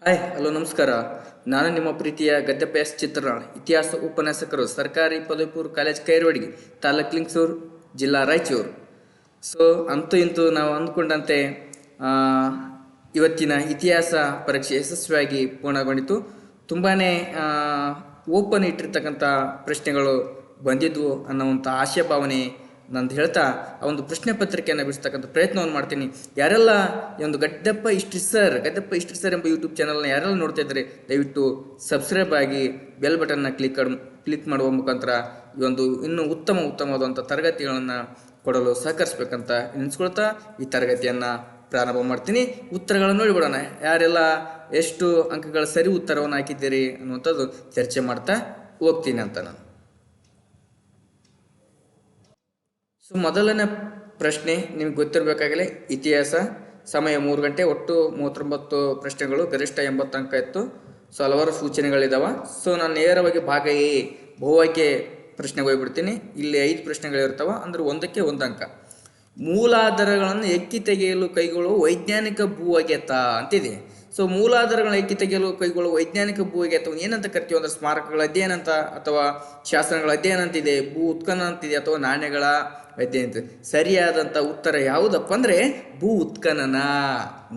Hi hello ನಮಸ್ಕಾರ. ನಾನು ನಿಮ್ಮ ಪ್ರೀತಿಯ ಗದ್ದೆಪ್ಪ ಎಸ್ ಚಿತ್ರನಾಳ್, ಇತಿಹಾಸ ಉಪನ್ಯಾಸಕರು, ಸರ್ಕಾರಿ ಪದವಿ ಪೂರ್ವ ಕಾಲೇಜ್ ಕೈರವಡಿಗೆ, ತಾಲೂಕು ಲಿಂಗಸೂರು, ಜಿಲ್ಲಾ ರಾಯಚೂರು. ಸೊ ಅಂತೂ ಇಂತೂ ನಾವು ಅಂದ್ಕೊಂಡಂತೆ ಇವತ್ತಿನ ಇತಿಹಾಸ ಪರೀಕ್ಷೆ ಯಶಸ್ವಿಯಾಗಿ ಪೂರ್ಣಗೊಂಡಿತು. ತುಂಬಾ ಓಪನ್ ಇಟ್ಟಿರ್ತಕ್ಕಂಥ ಪ್ರಶ್ನೆಗಳು ಬಂದಿದ್ವು ಅನ್ನೋವಂಥ ಆಶಾಭಾವನೆ ನಂದು ಹೇಳ್ತಾ ಆ ಒಂದು ಪ್ರಶ್ನೆ ಪತ್ರಿಕೆಯನ್ನು ಬಿಡಿಸ್ತಕ್ಕಂಥ ಪ್ರಯತ್ನವನ್ನು ಮಾಡ್ತೀನಿ. ಯಾರೆಲ್ಲ ಈ ಒಂದು ಗದ್ದೆಪ್ಪ ಹಿಸ್ಟ್ರಿ ಸರ್ ಎಂಬ ಯೂಟ್ಯೂಬ್ ಚಾನಲ್ನ ಯಾರೆಲ್ಲ ನೋಡ್ತಾ ಇದ್ದಾರೆ, ದಯವಿಟ್ಟು ಸಬ್ಸ್ಕ್ರೈಬ್ ಆಗಿ ಬೆಲ್ ಬಟನ್ನ ಕ್ಲಿಕ್ ಮಾಡುವ ಮುಖಾಂತರ ಈ ಒಂದು ಇನ್ನೂ ಉತ್ತಮವಾದಂಥ ತರಗತಿಗಳನ್ನು ಕೊಡಲು ಸಹಕರಿಸ್ಬೇಕಂತ ನೆನೆಸ್ಕೊಳ್ತಾ ಈ ತರಗತಿಯನ್ನು ಪ್ರಾರಂಭ ಮಾಡ್ತೀನಿ. ಉತ್ತರಗಳನ್ನು ನೋಡಿಬಿಡೋಣ. ಯಾರೆಲ್ಲ ಎಷ್ಟು ಅಂಕಗಳ ಸರಿ ಉತ್ತರವನ್ನು ಹಾಕಿದ್ದೀರಿ ಅನ್ನುವಂಥದ್ದು ಚರ್ಚೆ ಮಾಡ್ತಾ ಹೋಗ್ತೀನಿ ಅಂತ ನಾನು. ಸೊ ಮೊದಲನೇ ಪ್ರಶ್ನೆ ನಿಮ್ಗೆ ಗೊತ್ತಿರಬೇಕಾಗಲೇ, ಇತಿಹಾಸ, ಸಮಯ 3 ಗಂಟೆ, ಒಟ್ಟು 39 ಪ್ರಶ್ನೆಗಳು, ಗರಿಷ್ಠ 80 ಅಂಕ ಇತ್ತು. ಸೊ ಹಲವಾರು ಸೂಚನೆಗಳಿದಾವೆ. ಸೊ ನಾನು ನೇರವಾಗಿ ಭಾಗ ಎ ಬಹು ಆಯ್ಕೆ ಪ್ರಶ್ನೆಗೆ ಹೋಗ್ಬಿಡ್ತೀನಿ. ಇಲ್ಲಿ 5 ಪ್ರಶ್ನೆಗಳಿರ್ತಾವೆ, ಅಂದ್ರೆ 1ಕ್ಕೆ 1 ಅಂಕ. ಮೂಲಾಧಾರಗಳನ್ನು ಎಕ್ಕಿ ತೆಗೆಯಲು ಕೈಗೊಳ್ಳುವ ವೈಜ್ಞಾನಿಕ ಭೂ ಅಗೆತ ಅಂತಿದೆ. ಸೊ ಮೂಲಾಧಾರಗಳನ್ನ ಎಕ್ಕಿ ತೆಗೆಯಲು ಕೈಗೊಳ್ಳುವ ವೈಜ್ಞಾನಿಕ ಭೂ ಅಗೆತವನ್ನು ಏನಂತ ಕರಿತೀವಿ ಅಂದ್ರೆ ಸ್ಮಾರಕಗಳ ಅಧ್ಯಯನ ಅಂತ, ಅಥವಾ ಶಾಸನಗಳ ಅಧ್ಯಯನ ಅಂತಿದೆ, ಭೂ ಉತ್ಖನನ ಅಂತಿದೆ, ಅಥವಾ ನಾಣ್ಯಗಳ ಅಧ್ಯಯನ ಅಂತ. ಸರಿಯಾದಂಥ ಉತ್ತರ ಯಾವುದಪ್ಪ ಅಂದರೆ ಭೂ ಉತ್ಖನನ.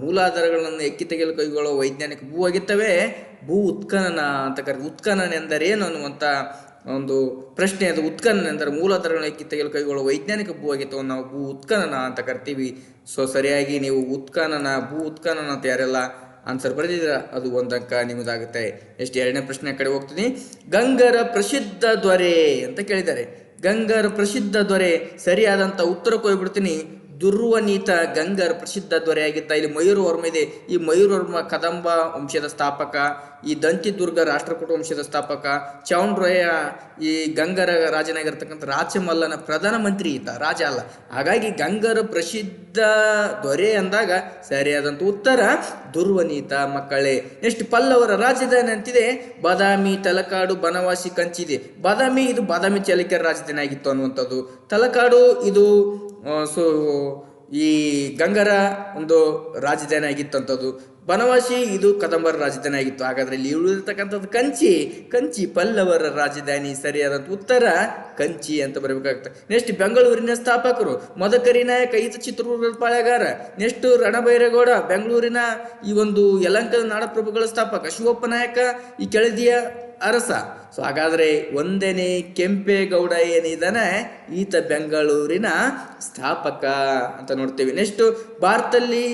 ಮೂಲಾಧಾರಗಳನ್ನು ಎಕ್ಕಿ ತೆಗೆಯಲು ಕೈಗೊಳ್ಳುವ ವೈಜ್ಞಾನಿಕ ಭೂ ಅಗೆತವೇ ಭೂ ಉತ್ಖನನ ಅಂತ ಕರಿತೀವಿ. ಉತ್ಖನನ ಎಂದರೇನು ಅನ್ನುವಂಥ ಒಂದು ಪ್ರಶ್ನೆ ಅದು. ಉತ್ಖನನ ಎಂದರೆ ಮೂಲಾಧಾರಗಳನ್ನು ಎಕ್ಕಿ ತೆಗೆಯಲು ಕೈಗೊಳ್ಳುವ ವೈಜ್ಞಾನಿಕ ಭೂ ಅಗೆತವನ್ನು ನಾವು ಭೂ ಉತ್ಖನನ ಅಂತ ಕರಿತೀವಿ. ಸೊ ಸರಿಯಾಗಿ ನೀವು ಉತ್ಖನನ, ಭೂ ಉತ್ಖನನ ಅಂತ ಯಾರೆಲ್ಲ ಆನ್ಸರ್ ಬರೆದಿದ್ದೀರ ಅದು 1 ಅಂಕ ನಿಮ್ಮದಾಗುತ್ತೆ. ಎಷ್ಟು ಎರಡನೇ ಪ್ರಶ್ನೆ ಕಡೆ ಹೋಗ್ತೀನಿ. ಗಂಗರ ಪ್ರಸಿದ್ಧ ದೊರೆ ಅಂತ ಕೇಳಿದ್ದಾರೆ. ಗಂಗರ ಪ್ರಸಿದ್ಧ ದೊರೆ ಸರಿಯಾದಂಥ ಉತ್ತರಕ್ಕೆ ಹೋಗ್ಬಿಡ್ತೀನಿ. ದುರ್ವನೀತ ಗಂಗರ ಪ್ರಸಿದ್ಧ ದೊರೆಯಾಗಿದ್ದ. ಇಲ್ಲಿ ಮಯೂರ ವರ್ಮ ಇದೆ. ಈ ಮಯೂರ ವರ್ಮ ಕದಂಬ ವಂಶದ ಸ್ಥಾಪಕ, ಈ ದಂತಿದುರ್ಗ ರಾಷ್ಟ್ರಕೂಟ ವಂಶದ ಸ್ಥಾಪಕ, ಚಾವುಂಡ್ರಾಯ ಈ ಗಂಗರ ರಾಜನಾಗಿರ್ತಕ್ಕಂಥ ರಾಚಮಲ್ಲನ ಪ್ರಧಾನಮಂತ್ರಿ ಈತ, ರಾಜ ಅಲ್ಲ. ಹಾಗಾಗಿ ಗಂಗರ ಪ್ರಸಿದ್ಧ ದೊರೆ ಅಂದಾಗ ಸರಿಯಾದಂಥ ಉತ್ತರ ದುರ್ವನೀತ ಮಕ್ಕಳೇ. ನೆಕ್ಸ್ಟ್ ಪಲ್ಲವರ ರಾಜಧಾನಿ ಅಂತಿದೆ. ಬಾದಾಮಿ, ತಲಕಾಡು, ಬನವಾಸಿ, ಕಂಚಿದೆ. ಬಾದಾಮಿ ಇದು ಬಾದಾಮಿ ಚಾಲುಕ್ಯರ ರಾಜಧಾನಿ ಆಗಿತ್ತು ಅನ್ನುವಂಥದ್ದು. ತಲಕಾಡು ಇದು ಸೊ ಈ ಗಂಗರ ಒಂದು ರಾಜಧಾನಿ ಆಗಿತ್ತಂಥದ್ದು. ಬನವಾಸಿ ಇದು ಕದಂಬರ ರಾಜಧಾನಿ ಆಗಿತ್ತು. ಹಾಗಾದ್ರೆ ಇಲ್ಲಿ ಉಳಿದಿರ್ತಕ್ಕಂಥದ್ದು ಕಂಚಿ ಪಲ್ಲವರ ರಾಜಧಾನಿ. ಸರಿಯಾದಂಥ ಉತ್ತರ ಕಂಚಿ ಅಂತ ಬರಬೇಕಾಗ್ತದೆ. ನೆಕ್ಸ್ಟ್ ಬೆಂಗಳೂರಿನ ಸ್ಥಾಪಕರು ಮದಕರಿ ನಾಯಕ, ಈತ ಚಿತ್ರದುರ್ಗದ ಪಾಳೆಗಾರ. ನೆಕ್ಸ್ಟ್ ರಣಬೈರೇಗೌಡ ಬೆಂಗಳೂರಿನ ಈ ಒಂದು ಯಲಂಕದ ನಾಡಪ್ರಭುಗಳ ಸ್ಥಾಪಕ. ಶಿವಪ್ಪ ನಾಯಕ ಈ ಕೆಳದಿಯ ಅರಸ. ಸೊ ಹಾಗಾದ್ರೆ 1ನೇ ಕೆಂಪೇಗೌಡ ಏನಿದಾನೆ ಈತ ಬೆಂಗಳೂರಿನ ಸ್ಥಾಪಕ ಅಂತ ನೋಡ್ತೇವೆ. ನೆಕ್ಸ್ಟ್ ಭಾರತದಲ್ಲಿ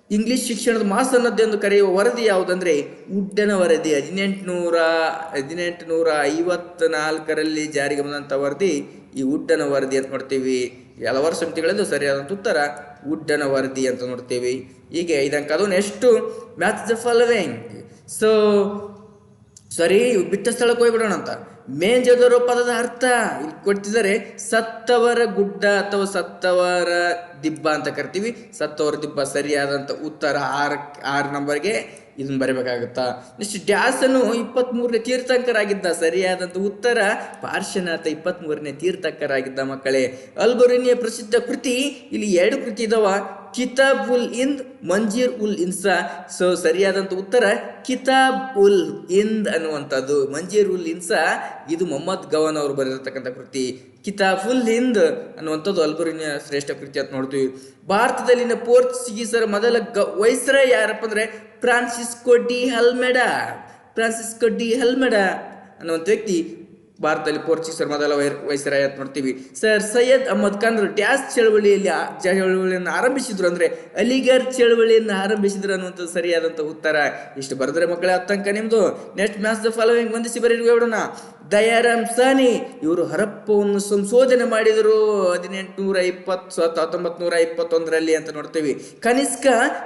ಇಂಗ್ಲಿಷ್ ಶಿಕ್ಷಣದ ಮಾಸನ್ನದ್ದು ಎಂದು ಕರೆಯುವ ವರದಿ ಯಾವುದಂದ್ರೆ ವುಡ್ಡನ ವರದಿ. 1854ರಲ್ಲಿ ಜಾರಿಗೆ ಬಂದಂಥ ವರದಿ ಈ ವುಡ್ಡನ ವರದಿ ಅಂತ ನೋಡ್ತೀವಿ. ಹಲವಾರು ಸಮಿತಿಗಳದ್ದು ಸರಿಯಾದಂಥ ಉತ್ತರ ವುಡ್ಡನ ವರದಿ ಅಂತ ನೋಡ್ತೀವಿ. ಹೀಗೆ 5 ಅಂಕ. ಅದು next match the following. So ಸರಿ, ಬಿಟ್ಟ ಸ್ಥಳಕ್ಕೆ ಹೋಗ್ಬಿಡೋಣ ಅಂತ. ಮೇಂಜದೊರ ಪದದ ಅರ್ಥ ಇಲ್ಲಿ ಕೊಡ್ತಿದ್ದಾರೆ. ಸತ್ತವರ ಗುಡ್ಡ ಅಥವಾ ಸತ್ತವರ ದಿಬ್ಬ ಅಂತ ಕರಿತೀವಿ. ಸತ್ತವರ ದಿಬ್ಬ ಸರಿಯಾದಂಥ ಉತ್ತರ 6 ನಂಬರ್ಗೆ ಇದನ್ನ ಬರೀಬೇಕಾಗುತ್ತಾ. ನೆಕ್ಸ್ಟ್ ಡ್ಯಾಸನು 23ನೇ ತೀರ್ಥಂಕರಾಗಿದ್ದ. ಸರಿಯಾದಂಥ ಉತ್ತರ ಪಾರ್ಶ್ವನಾಥ 23ನೇ ತೀರ್ಥಂಕರಾಗಿದ್ದ ಮಕ್ಕಳೇ. ಅಲ್ಬರುನಿಯ ಪ್ರಸಿದ್ಧ ಕೃತಿ, ಇಲ್ಲಿ 2 ಕೃತಿ ಇದಾವ, ಕಿತಾಬ್ ಉಲ್ ಹಿಂದ್, ಮಂಜೀರ್ ಉಲ್ ಇನ್ಸಾ. ಸೊ ಸರಿಯಾದಂಥ ಉತ್ತರ ಕಿತಾಬ್ ಉಲ್ ಹಿಂದ್ ಅನ್ನುವಂಥದ್ದು. ಮಂಜೀರ್ ಉಲ್ ಇನ್ಸಾ ಇದು ಮೊಹಮ್ಮದ್ ಗವನ್ ಅವರು ಬರೆದಿರ್ತಕ್ಕಂಥ ಕೃತಿ. ಕಿತಾಬ್ ಉಲ್ ಹಿಂದ್ ಅನ್ನುವಂಥದ್ದು ಅಲ್ಬರುನಿಯ ಶ್ರೇಷ್ಠ ಕೃತಿ ಅಂತ ನೋಡ್ತೀವಿ. ಭಾರತದಲ್ಲಿನ ಪೋರ್ಚುಗೀಸರ ಮೊದಲ ವೈಸ್ರಾಯ್ ಯಾರಪ್ಪ ಅಂದ್ರೆ ಫ್ರಾನ್ಸಿಸ್ಕೋ ಡಿ ಹಲ್ಮೆಡಾ ಅನ್ನುವಂಥ ವ್ಯಕ್ತಿ ಭಾರತದಲ್ಲಿ ಪೋರ್ಚುಗೀಸರ ಮೊದಲ ವೈಸ್ರಾಯ್ ಅಂತ ನೋಡ್ತೀವಿ. ಸರ್ ಸೈಯದ್ ಅಹಮದ್ ಖಾನ್ ಡ್ಯಾಸ್ ಚಳವಳಿಯನ್ನು ಆರಂಭಿಸಿದ್ರು ಅಂದ್ರೆ ಅಲಿಗರ್ ಚಳವಳಿಯನ್ನು ಆರಂಭಿಸಿದ್ರು ಅನ್ನುವಂಥದ್ದು ಸರಿಯಾದಂಥ ಉತ್ತರ. ಇಷ್ಟು ಬರೆದ್ರೆ ಮಕ್ಕಳೇ 10 ಅಂಕ ನಿಮ್ದು. ನೆಕ್ಸ್ಟ್ ಮ್ಯಾಚ್ ದ ಫಾಲೋವಿಂಗ್ ಹೊಂದಿಸಿ ಬರೆಯೋಣ. ದಯಾರಾಮ್ ಸಾನಿ ಇವರು ಹರಪ್ಪವನ್ನು ಸಂಶೋಧನೆ ಮಾಡಿದರು 1921ರಲ್ಲಿ ಅಂತ ನೋಡ್ತೀವಿ. ಕನಿಷ್ಕ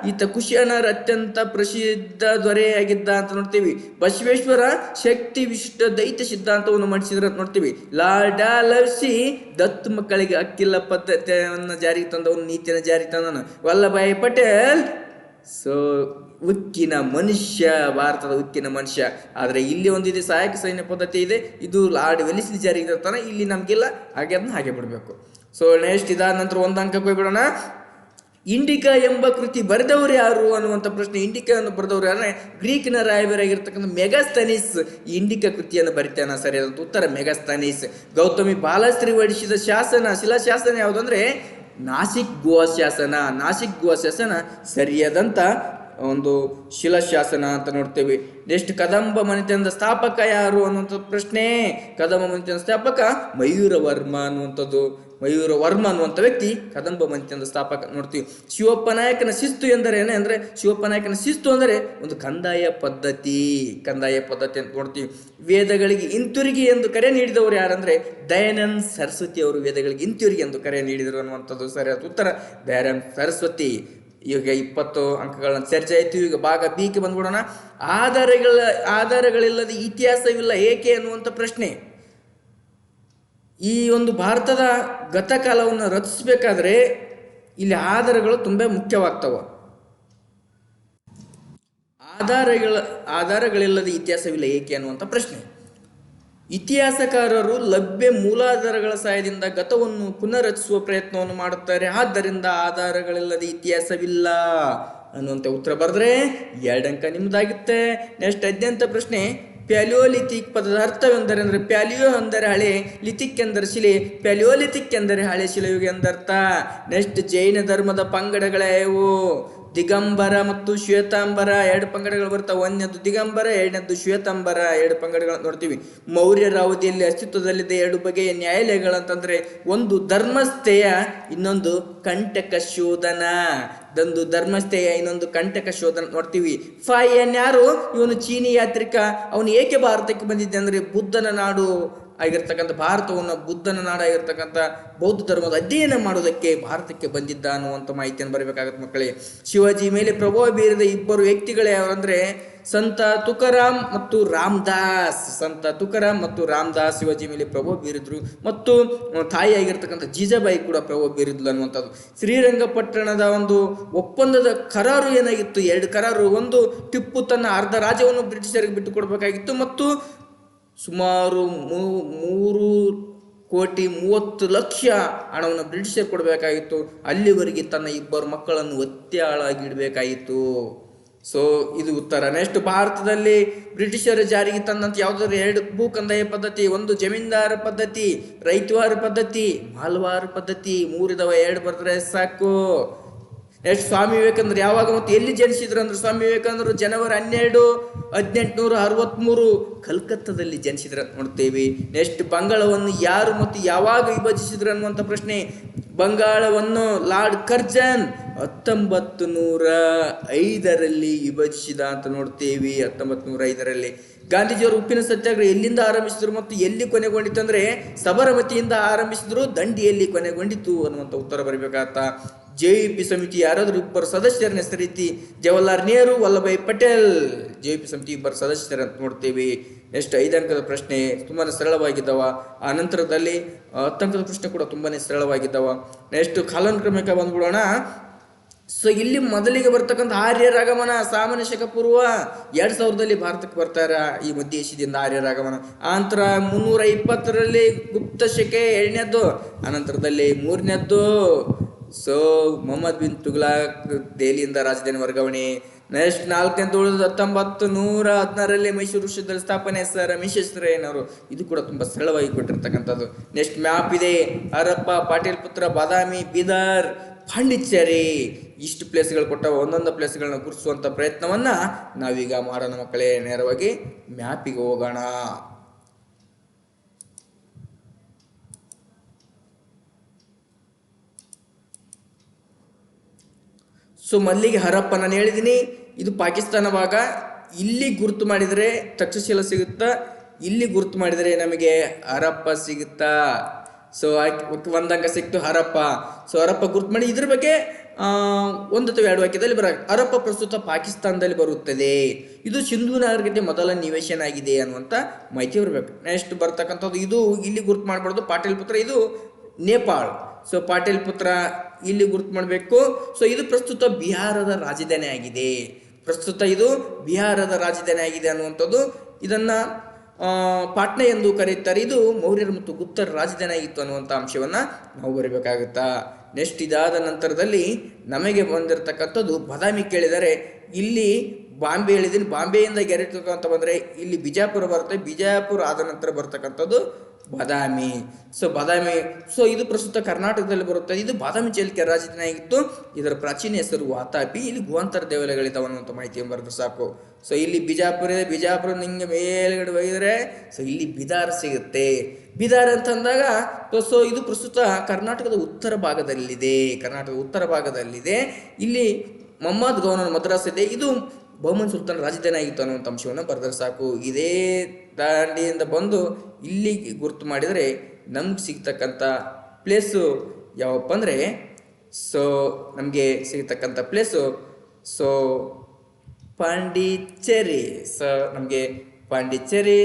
ಈತ ಕುಶಾನರ ಅತ್ಯಂತ ಪ್ರಸಿದ್ಧ ದೊರೆಯಾಗಿದ್ದ ಅಂತ ನೋಡ್ತೀವಿ. ಬಸವೇಶ್ವರ ಶಕ್ತಿ ವಿಶಿಷ್ಟ ದೈತ್ಯ ಸಿದ್ಧಾಂತವನ್ನು ಮಾಡಿಸಿದ್ರು ಅಂತ ನೋಡ್ತೀವಿ. ಲಾರ್ಡ್ ಡಾಲ್ಹೌಸಿ ದತ್ತು ಮಕ್ಕಳಿಗೆ ಹಕ್ಕಿಲ್ಲ ಪದ್ಧತಿಯನ್ನು ಜಾರಿಗೆ ತಂದವನು, ನೀತಿಯನ್ನು ಜಾರಿಗೆ ತಂದವನು. ವಲ್ಲಭಾಯಿ ಪಟೇಲ್ ಸೊ ಉಕ್ಕಿನ ಮನುಷ್ಯ, ಭಾರತದ ಉಕ್ಕಿನ ಮನುಷ್ಯ. ಆದರೆ ಇಲ್ಲಿ ಒಂದಿದೆ ಸಹಾಯಕ ಸೈನ್ಯ ಪದ್ಧತಿ ಇದೆ, ಇದು ಲಾರ್ಡ್ ವೆಲಿಸ್ಲಿ ಜಾರಿಗೆ ತರ್ತಾನೆ, ಇಲ್ಲಿ ನಮಗಿಲ್ಲ. ಹಾಗೆ ಅದನ್ನ ಹಾಗೆ ಬಿಡಬೇಕು. ಸೊ ನೆಕ್ಸ್ಟ್ ಇದಾದ ನಂತರ 1 ಅಂಕಕ್ಕೆ ಹೋಗ್ಬಿಡೋಣ. ಇಂಡಿಕಾ ಎಂಬ ಕೃತಿ ಬರೆದವರು ಯಾರು ಅನ್ನುವಂಥ ಪ್ರಶ್ನೆ. ಇಂಡಿಕಾವನ್ನು ಬರೆದವರು ಯಾರು? ಗ್ರೀಕ್ನ ರಾಯಭಾರಿಯಾಗಿರ್ತಕ್ಕಂಥ ಮೆಗಾಸ್ತನೀಸ್ ಇಂಡಿಕಾ ಕೃತಿಯನ್ನು ಬರಿತಾನ. ಸರಿಯಾದಂಥ ಉತ್ತರ ಮೆಗಾಸ್ತನೀಸ್. ಗೌತಮಿ ಬಾಲಶ್ರೀ ಹೊರಡಿಸಿದ ಶಿಲಾಶಾಸನ ಯಾವುದು ಅಂದ್ರೆ ನಾಸಿಕ್ ಗುಹಾ ಶಾಸನ. ನಾಸಿಕ್ ಗುಹಾ ಶಾಸನ ಸರಿಯಾದಂಥ ಒಂದು ಶಿಲಾಶಾಸನ ಅಂತ ನೋಡ್ತೇವೆ. ನೆಕ್ಸ್ಟ್ ಕದಂಬ ಮನೆತನದ ಸ್ಥಾಪಕ ಯಾರು ಅನ್ನುವಂಥ ಪ್ರಶ್ನೆ. ಕದಂಬ ಮನೆತನದ ಸ್ಥಾಪಕ ಮಯೂರವರ್ಮ ಅನ್ನುವಂಥ ವ್ಯಕ್ತಿ ಕದಂಬ ಮನೆತನದ ಸ್ಥಾಪಕ ನೋಡ್ತೀವಿ. ಶಿವಪ್ಪ ನಾಯಕನ ಶಿಸ್ತು ಎಂದರೆ ಅಂದ್ರೆ ಶಿವಪ್ಪ ನಾಯಕನ ಶಿಸ್ತು ಅಂದರೆ ಒಂದು ಕಂದಾಯ ಪದ್ಧತಿ ಅಂತ ನೋಡ್ತೀವಿ. ವೇದಗಳಿಗೆ ಹಿಂತಿರುಗಿ ಎಂದು ಕರೆ ನೀಡಿದವರು ಯಾರಂದ್ರೆ ದಯಾನಂದ ಸರಸ್ವತಿ ಅವರು ವೇದಗಳಿಗೆ ಹಿಂತಿರುಗಿ ಎಂದು ಕರೆ ನೀಡಿದರು ಅನ್ನುವಂಥದ್ದು ಸರಿಯಾದ ಉತ್ತರ ದಯಾನಂದ ಸರಸ್ವತಿ. ಈಗ 20 ಅಂಕಗಳನ್ನ ಚರ್ಚೆ ಆಯ್ತು. ಈಗ ಭಾಗ ಬಿಗೆ ಬಂದ್ಬಿಡೋಣ. ಆಧಾರಗಳಿಲ್ಲದ ಇತಿಹಾಸವಿಲ್ಲ ಏಕೆ ಅನ್ನುವಂಥ ಪ್ರಶ್ನೆ. ಈ ಒಂದು ಭಾರತದ ಗತಕಾಲವನ್ನು ರಚಿಸಬೇಕಾದ್ರೆ ಇಲ್ಲಿ ಆಧಾರಗಳು ತುಂಬಾ ಮುಖ್ಯವಾಗ್ತವ. ಆಧಾರಗಳಿಲ್ಲದ ಇತಿಹಾಸವಿಲ್ಲ ಏಕೆ ಅನ್ನುವಂಥ ಪ್ರಶ್ನೆ. ಇತಿಹಾಸಕಾರರು ಲಭ್ಯ ಮೂಲಾಧಾರಗಳ ಸಹಾಯದಿಂದ ಗತವನ್ನು ಪುನರ್ರಚಿಸುವ ಪ್ರಯತ್ನವನ್ನು ಮಾಡುತ್ತಾರೆ. ಆದ್ದರಿಂದ ಆಧಾರಗಳಿಲ್ಲದೆ ಇತಿಹಾಸವಿಲ್ಲ ಅನ್ನುವಂಥ ಉತ್ತರ ಬರೆದ್ರೆ 2 ಅಂಕ ನಿಮ್ದಾಗುತ್ತೆ. ನೆಕ್ಸ್ಟ್ 18ನೇ ಪ್ರಶ್ನೆ. ಪ್ಯಾಲಿಯೋಲಿಥಿಕ್ ಪದದ ಅರ್ಥವೆಂದರೆ ಅಂದ್ರೆ ಪ್ಯಾಲಿಯೋ ಅಂದರೆ ಹಳೆ, ಲಿಥಿಕ್ ಎಂದರೆ ಶಿಲೆ, ಪ್ಯಾಲಿಯೋಲಿಥಿಕ್ ಎಂದರೆ ಹಳೆ ಶಿಲಾಯುಗ ಎಂದರ್ಥ. ನೆಕ್ಸ್ಟ್ ಜೈನ ಧರ್ಮದ ಪಂಗಡಗಳೇವು? ದಿಗಂಬರ ಮತ್ತು ಶ್ವೇತಾಂಬರ 2 ಪಂಗಡಗಳು ಬರ್ತಾವೆ. 1ನೇದು ದಿಗಂಬರ, 2ನೇದು ಶ್ವೇತಾಂಬರ 2 ಪಂಗಡಗಳು ನೋಡ್ತೀವಿ. ಮೌರ್ಯರ ಅವಧಿಯಲ್ಲಿ ಅಸ್ತಿತ್ವದಲ್ಲಿದ್ದ 2 ಬಗೆಯ ನ್ಯಾಯಾಲಯಗಳಂತಂದ್ರೆ ಒಂದು ಧರ್ಮಸ್ಥೇಯ, ಇನ್ನೊಂದು ಕಂಟಕ ಶೋಧನ. ಇನ್ನೊಂದು ಕಂಟಕ ಶೋಧನ ನೋಡ್ತೀವಿ. ಫಾಯನ್ ಯಾರು? ಇವನು ಚೀನಿ ಯಾತ್ರಿಕ. ಅವನು ಏಕೆ ಭಾರತಕ್ಕೆ ಬಂದಿದ್ದೆ ಅಂದ್ರೆ ಬುದ್ಧನ ನಾಡು ಆಗಿರ್ತಕ್ಕಂಥ ಭಾರತವನ್ನು ಬುದ್ಧನ ನಾಡಾಗಿರ್ತಕ್ಕಂಥ ಬೌದ್ಧ ಧರ್ಮದ ಅಧ್ಯಯನ ಮಾಡೋದಕ್ಕೆ ಭಾರತಕ್ಕೆ ಬಂದಿದ್ದ ಅನ್ನುವಂಥ ಮಾಹಿತಿಯನ್ನು ಬರಬೇಕಾಗತ್ತೆ ಮಕ್ಕಳೇ. ಶಿವಾಜಿ ಮೇಲೆ ಪ್ರಭಾವ ಬೀರಿದ 2 ವ್ಯಕ್ತಿಗಳು ಯಾವಂದ್ರೆ ಸಂತ ತುಕಾರಾಮ್ ಮತ್ತು ರಾಮದಾಸ್ ಶಿವಾಜಿ ಮೇಲೆ ಪ್ರಭಾವ ಬೀರಿದ್ರು. ಮತ್ತು ತಾಯಿಯಾಗಿರ್ತಕ್ಕಂಥ ಜೀಜಾಬಾಯಿ ಕೂಡ ಪ್ರಭಾವ ಬೀರಿದ್ಲು ಅನ್ನುವಂಥದ್ದು. ಶ್ರೀರಂಗಪಟ್ಟಣದ ಒಂದು ಒಪ್ಪಂದದ ಕರಾರು ಏನಾಗಿತ್ತು? 2 ಕರಾರು. ಒಂದು, ಟಿಪ್ಪು ತನ್ನ ಅರ್ಧ ರಾಜ್ಯವನ್ನು ಬ್ರಿಟಿಷರಿಗೆ ಬಿಟ್ಟು ಕೊಡಬೇಕಾಗಿತ್ತು ಮತ್ತು ಸುಮಾರು 3,30,00,000 ಹಣವನ್ನು ಬ್ರಿಟಿಷರ್ ಕೊಡಬೇಕಾಗಿತ್ತು. ಅಲ್ಲಿವರೆಗೆ ತನ್ನ 2 ಮಕ್ಕಳನ್ನು ಒತ್ತೆಯಾಳಾಗಿ ಇಡಬೇಕಾಗಿತ್ತು. ಸೊ ಇದು ಉತ್ತರ. ನೆಕ್ಸ್ಟ್, ಭಾರತದಲ್ಲಿ ಬ್ರಿಟಿಷರ ಜಾರಿಗೆ ತಂದಂತ ಯಾವುದಾದ್ರು 2 ಭೂ ಕಂದಾಯ ಪದ್ಧತಿ. ಒಂದು ಜಮೀನ್ದಾರ ಪದ್ಧತಿ, ರೈತವಾರ ಪದ್ಧತಿ, ಮಾಲ್ವಾರ ಪದ್ಧತಿ. 3 ಇದಾವೆ, 2 ಬರೆದ್ರೆ ಸಾಕು. ನೆಕ್ಸ್ಟ್, ಸ್ವಾಮಿ ವಿವೇಕಾನಂದರು ಯಾವಾಗ ಮತ್ತು ಎಲ್ಲಿ ಜನಿಸಿದ್ರು ಅಂದ್ರೆ ಸ್ವಾಮಿ ವಿವೇಕಾನಂದರು ಜನವರಿ 12, 1863 ಕಲ್ಕತ್ತಾದಲ್ಲಿ ಜನಿಸಿದ್ರು ಅಂತ ನೋಡ್ತೇವೆ. ನೆಕ್ಸ್ಟ್, ಬಂಗಾಳವನ್ನು ಯಾರು ಮತ್ತು ಯಾವಾಗ ವಿಭಜಿಸಿದ್ರು ಅನ್ನುವಂಥ ಪ್ರಶ್ನೆ. ಬಂಗಾಳವನ್ನು ಲಾರ್ಡ್ ಕರ್ಜನ್ 1905ರಲ್ಲಿ ವಿಭಜಿಸಿದ ಅಂತ ನೋಡ್ತೇವೆ. 1905ರಲ್ಲಿ. ಗಾಂಧೀಜಿಯವರು ಉಪ್ಪಿನ ಸತ್ಯಾಗ್ರಹ ಎಲ್ಲಿಂದ ಆರಂಭಿಸಿದ್ರು ಮತ್ತು ಎಲ್ಲಿ ಕೊನೆಗೊಂಡಿತ್ತು ಅಂದ್ರೆ ಸಬರಮತಿಯಿಂದ ಆರಂಭಿಸಿದ್ರು, ದಂಡಿಯಲ್ಲಿ ಕೊನೆಗೊಂಡಿತು ಅನ್ನುವಂಥ ಉತ್ತರ ಬರಬೇಕಾಗತ್ತ. JVP ಸಮಿತಿ ಯಾರಾದ್ರೂ 2 ಸದಸ್ಯರನ್ನ ಹೆಸರಿತಿ. ಜವಾಹರ್ಲಾಲ್ ನೆಹರು, ವಲ್ಲಭಾಯ್ ಪಟೇಲ್. JVP ಸಮಿತಿ 2 ಸದಸ್ಯರಂತ ನೋಡ್ತೇವೆ. ನೆಕ್ಸ್ಟ್ 5 ಅಂಕದ ಪ್ರಶ್ನೆ ತುಂಬಾನೇ ಸರಳವಾಗಿದ್ದಾವ. ಆ ನಂತರದಲ್ಲಿ 10 ಅಂಕದ ಪ್ರಶ್ನೆ ಕೂಡ ತುಂಬಾನೇ ಸರಳವಾಗಿದ್ದಾವ. ನೆಕ್ಸ್ಟ್ ಕಾಲಾನುಕ್ರಮಿಕ ಬಂದ್ಬಿಡೋಣ. ಸೊ ಇಲ್ಲಿ ಮೊದಲಿಗೆ ಬರ್ತಕ್ಕಂಥ ಆರ್ಯರಾಗಮನ ಸಾಮಾನ್ಯ ಶಕ ಪೂರ್ವ 2000ರಲ್ಲಿ ಭಾರತಕ್ಕೆ ಬರ್ತಾರ ಈ ಮಧ್ಯ ಏಷ್ಯಾದಿಂದ ಆರ್ಯರಾಗಮನ. ಆನಂತರ 320ರಲ್ಲಿ ಗುಪ್ತ ಶಕೆ 2ನೇದ್ದು, ಅನಂತರದಲ್ಲಿ 3ನೇದ್ದು. ಸೊ ಮೊಹಮ್ಮದ್ ಬಿನ್ ತುಗ್ಲಕ್ ದೆಹಲಿಯಿಂದ ರಾಜಧಾನಿ ವರ್ಗಾವಣೆ. ನೆಕ್ಸ್ಟ್ 4ನೇದ್ದು 1916ರಲ್ಲಿ ಮೈಸೂರು ವಿಶ್ವವಿದ್ಯಾಲಯ ಸ್ಥಾಪನೆ ಸರ್ ವಿಶ್ವೇಶ್ವರಯ್ಯನವರು. ಇದು ಕೂಡ ತುಂಬಾ ಸರಳವಾಗಿ ಕೊಟ್ಟಿರ್ತಕ್ಕಂಥದ್ದು. ನೆಕ್ಸ್ಟ್ ಮ್ಯಾಪ್ ಇದೆ. ಹರಪ್ಪ, ಪಾಟೀಲ್ ಪುತ್ರ, ಬಾದಾಮಿ, ಬೀದರ್, ಪಾಂಡಿಚೇರಿ. ಇಷ್ಟು ಪ್ಲೇಸ್ಗಳು ಕೊಟ್ಟ ಒಂದೊಂದು ಪ್ಲೇಸ್ಗಳನ್ನ ಗುರುತಿಸುವಂತ ಪ್ರಯತ್ನವನ್ನ ನಾವೀಗ ಮಾಡೋಣ ಮಕ್ಕಳೇ. ನೇರವಾಗಿ ಮ್ಯಾಪಿಗೆ ಹೋಗೋಣ. ಸೊ ಮೊದಲಿಗೆ ಹರಪ್ಪ ನಾನು ಹೇಳಿದ್ದೀನಿ, ಇದು ಪಾಕಿಸ್ತಾನ ಭಾಗ. ಇಲ್ಲಿ ಗುರುತು ಮಾಡಿದರೆ ತಕ್ಷಶಿಲ ಸಿಗುತ್ತಾ, ಇಲ್ಲಿ ಗುರುತು ಮಾಡಿದರೆ ನಮಗೆ ಹರಪ್ಪ ಸಿಗುತ್ತಾ. ಸೊ 1 ಅಂಕ ಸಿಕ್ತು ಹರಪ್ಪ. ಸೊ ಹರಪ್ಪ ಗುರುತು ಮಾಡಿ ಇದ್ರ ಬಗ್ಗೆ 1 ಅಥವಾ 2 ವಾಕ್ಯದಲ್ಲಿ ಹರಪ್ಪ ಪ್ರಸ್ತುತ ಪಾಕಿಸ್ತಾನದಲ್ಲಿ ಬರುತ್ತದೆ. ಇದು ಸಿಂಧೂ ನಾಗರಿಕತೆ ಮೊದಲ ನಿವೇಶನ ಆಗಿದೆ ಅನ್ನುವಂಥ ಮಾಹಿತಿ ಬರಬೇಕು. ನೆಕ್ಸ್ಟ್ ಬರ್ತಕ್ಕಂಥದ್ದು ಇದು ಇಲ್ಲಿ ಗುರುತು ಮಾಡಬಾರ್ದು. ಪಾಟೀಲ್ ಪುತ್ರ ಇದು ನೇಪಾಳ. ಸೊ ಪಾಟೀಲ್ ಪುತ್ರ ಇಲ್ಲಿ ಗುರುತು ಮಾಡಬೇಕು. ಸೊ ಇದು ಪ್ರಸ್ತುತ ಬಿಹಾರದ ರಾಜಧಾನಿ ಆಗಿದೆ. ಅನ್ನುವಂಥದ್ದು. ಇದನ್ನ ಪಾಟ್ನಾ ಎಂದು ಕರೆಯುತ್ತಾರೆ. ಇದು ಮೌರ್ಯರು ಮತ್ತು ಗುಪ್ತರ ರಾಜಧಾನಿ ಆಗಿತ್ತು ಅನ್ನುವಂಥ ಅಂಶವನ್ನ ನಾವು ಬರಬೇಕಾಗುತ್ತಾ. ನೆಕ್ಸ್ಟ್ ಇದಾದ ನಂತರದಲ್ಲಿ ನಮಗೆ ಬಂದಿರತಕ್ಕಂಥದ್ದು ಬಾದಾಮಿ ಕೇಳಿದರೆ ಇಲ್ಲಿ ಬಾಂಬೆ ಹೇಳಿದ್ದೀನಿ, ಬಾಂಬೆಯಿಂದ ಗೆರೆಟು ಅಂತ ಬಂದರೆ ಇಲ್ಲಿ ಬಿಜಾಪುರ ಬರುತ್ತೆ, ಬಿಜಾಪುರ ಆದ ನಂತರ ಬರ್ತಕ್ಕಂಥದ್ದು ಬಾದಾಮಿ. ಸೊ ಬಾದಾಮಿ, ಸೊ ಇದು ಪ್ರಸ್ತುತ ಕರ್ನಾಟಕದಲ್ಲಿ ಬರುತ್ತೆ. ಇದು ಬಾದಾಮಿ ಚಾಲುಕ್ಯ ರಾಜಧಾನಿ ಆಗಿತ್ತು. ಇದರ ಪ್ರಾಚೀನ ಹೆಸರು ವಾತಾಪಿ. ಇಲ್ಲಿ ಗುಹಾಂತರ ದೇವಾಲಯಗಳಿದ್ದಾವೆ ಅನ್ನುವಂಥ ಮಾಹಿತಿಯನ್ನು ಬರೆದ್ರೆ ಸಾಕು. ಸೊ ಇಲ್ಲಿ ಬಿಜಾಪುರ ಇದೆ, ಬಿಜಾಪುರ ನಿಂಗೆ ಮೇಲ್ಗಡೆ ಹೋಗಿದ್ರೆ ಸೊ ಇಲ್ಲಿ ಬಿದಾರ್ ಸಿಗುತ್ತೆ. ಬಿದಾರ್ ಅಂತಂದಾಗ ಸೊ ಇದು ಪ್ರಸ್ತುತ ಕರ್ನಾಟಕದ ಉತ್ತರ ಭಾಗದಲ್ಲಿದೆ. ಇಲ್ಲಿ ಮೊಹಮ್ಮದ್ ಗೌನರ್ ಮದ್ರಾಸ್ ಇದೆ. ಇದು ಬಹುಮನ್ ಸುಲ್ತಾನ್ ರಾಜಧಾನಿ ಆಗಿತ್ತು ಅನ್ನುವಂಥ ಅಂಶವನ್ನು ಬರೆದ್ರೆ ಸಾಕು. ಇದೇ ದಾಂಡಿಯಿಂದ ಬಂದು ಇಲ್ಲಿ ಗುರುತು ಮಾಡಿದರೆ ನಮ್ಗೆ ಸಿಗ್ತಕ್ಕಂಥ ಪ್ಲೇಸು ಯಾವಪ್ಪ ಅಂದರೆ ಸೊ ನಮಗೆ ಸಿಗ್ತಕ್ಕಂಥ ಪ್ಲೇಸು ಸೊ ಪಾಂಡಿಚೇರಿ. ಸೊ ನಮಗೆ ಪಾಂಡಿಚೇರಿ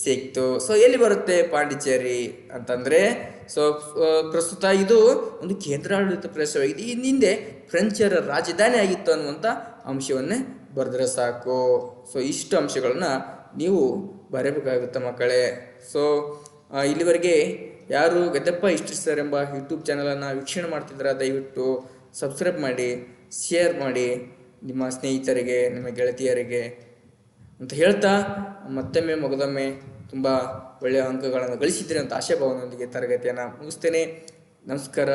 ಸಿಕ್ತು. ಸೊ ಎಲ್ಲಿ ಬರುತ್ತೆ ಪಾಂಡಿಚೇರಿ ಅಂತಂದರೆ ಸೊ ಪ್ರಸ್ತುತ ಇದು ಒಂದು ಕೇಂದ್ರಾಡಳಿತ ಪ್ರದೇಶವಾಗಿದೆ. ಹಿಂದೆ ಫ್ರೆಂಚರ ರಾಜಧಾನಿ ಆಗಿತ್ತು ಅನ್ನುವಂಥ ಅಂಶವನ್ನೇ ಬರೆದ್ರೆ ಸಾಕು. ಸೊ ಇಷ್ಟು ಅಂಶಗಳನ್ನ ನೀವು ಬರೆಯಬೇಕಾಗುತ್ತೆ ಮಕ್ಕಳೇ. ಸೊ ಇಲ್ಲಿವರೆಗೆ ಯಾರು ಗದ್ದೆಪ್ಪ ಹಿಸ್ಟ್ರಿ ಸರ್ ಎಂಬ ಯೂಟ್ಯೂಬ್ ಚಾನಲನ್ನು ವೀಕ್ಷಣೆ ಮಾಡ್ತಿದ್ರೆ ದಯವಿಟ್ಟು ಸಬ್ಸ್ಕ್ರೈಬ್ ಮಾಡಿ, ಶೇರ್ ಮಾಡಿ ನಿಮ್ಮ ಸ್ನೇಹಿತರಿಗೆ, ನಿಮ್ಮ ಗೆಳತಿಯರಿಗೆ ಅಂತ ಹೇಳ್ತಾ ಮತ್ತೊಮ್ಮೆ ಮಗದೊಮ್ಮೆ ತುಂಬ ಒಳ್ಳೆಯ ಅಂಕಗಳನ್ನು ಗಳಿಸಿದ್ರಿ ಅಂತ ಆಶಾಭಾವನೊಂದಿಗೆ ತರಗತಿಯನ್ನು ಮುಗಿಸ್ತೇನೆ. ನಮಸ್ಕಾರ.